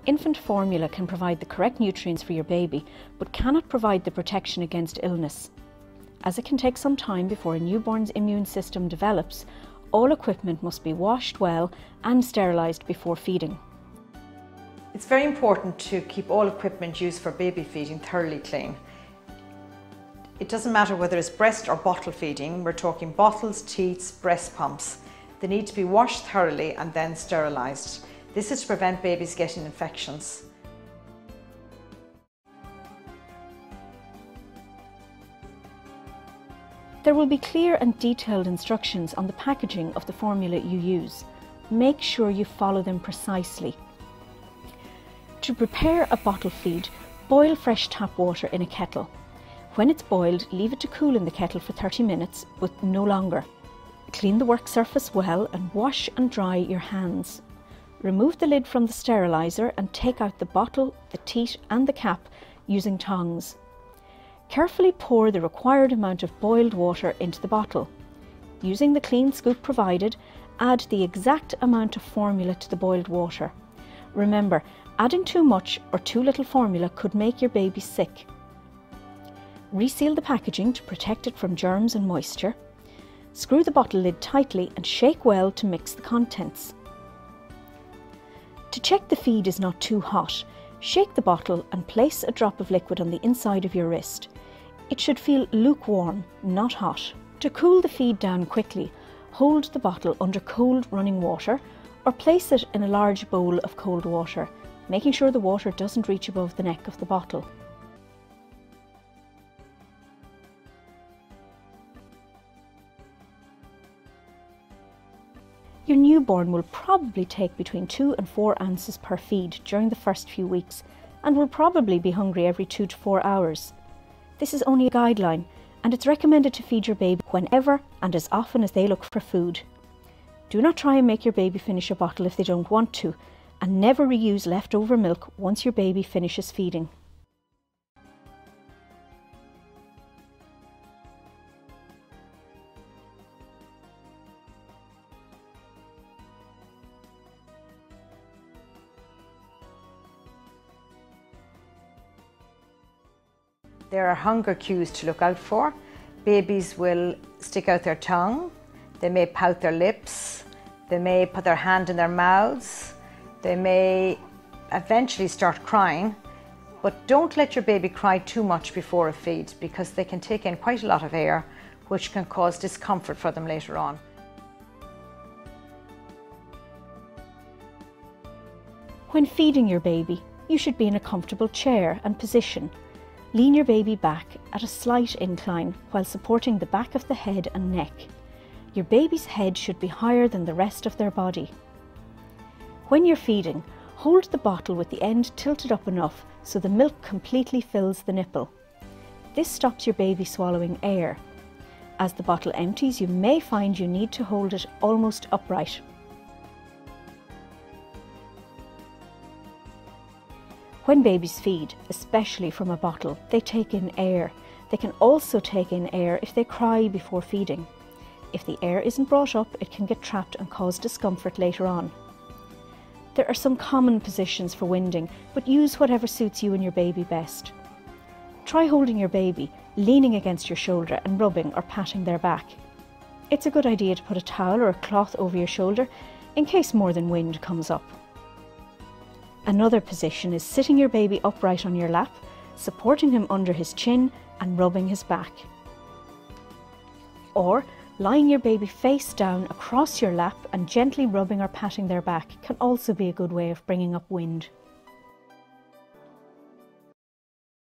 Infant formula can provide the correct nutrients for your baby, but cannot provide the protection against illness. As it can take some time before a newborn's immune system develops, all equipment must be washed well and sterilised before feeding. It's very important to keep all equipment used for baby feeding thoroughly clean. It doesn't matter whether it's breast or bottle feeding, we're talking bottles, teats, breast pumps. They need to be washed thoroughly and then sterilised. This is to prevent babies getting infections. There will be clear and detailed instructions on the packaging of the formula you use. Make sure you follow them precisely. To prepare a bottle feed, boil fresh tap water in a kettle. When it's boiled, leave it to cool in the kettle for 30 minutes, but no longer. Clean the work surface well and wash and dry your hands. Remove the lid from the steriliser and take out the bottle, the teat and the cap using tongs. Carefully pour the required amount of boiled water into the bottle. Using the clean scoop provided, add the exact amount of formula to the boiled water. Remember, adding too much or too little formula could make your baby sick. Reseal the packaging to protect it from germs and moisture. Screw the bottle lid tightly and shake well to mix the contents. To check the feed is not too hot, shake the bottle and place a drop of liquid on the inside of your wrist. It should feel lukewarm, not hot. To cool the feed down quickly, hold the bottle under cold running water or place it in a large bowl of cold water, making sure the water doesn't reach above the neck of the bottle. Your newborn will probably take between 2 and 4 ounces per feed during the first few weeks and will probably be hungry every 2 to 4 hours. This is only a guideline, and it's recommended to feed your baby whenever and as often as they look for food. Do not try and make your baby finish a bottle if they don't want to, and never reuse leftover milk once your baby finishes feeding. There are hunger cues to look out for. Babies will stick out their tongue, they may pout their lips, they may put their hand in their mouths, they may eventually start crying, but don't let your baby cry too much before a feed because they can take in quite a lot of air, which can cause discomfort for them later on. When feeding your baby, you should be in a comfortable chair and position. Lean your baby back at a slight incline while supporting the back of the head and neck. Your baby's head should be higher than the rest of their body. When you're feeding, hold the bottle with the end tilted up enough so the milk completely fills the nipple. This stops your baby swallowing air. As the bottle empties, you may find you need to hold it almost upright. When babies feed, especially from a bottle, they take in air. They can also take in air if they cry before feeding. If the air isn't brought up, it can get trapped and cause discomfort later on. There are some common positions for winding, but use whatever suits you and your baby best. Try holding your baby, leaning against your shoulder and rubbing or patting their back. It's a good idea to put a towel or a cloth over your shoulder in case more than wind comes up. Another position is sitting your baby upright on your lap, supporting him under his chin and rubbing his back. Or lying your baby face down across your lap and gently rubbing or patting their back can also be a good way of bringing up wind.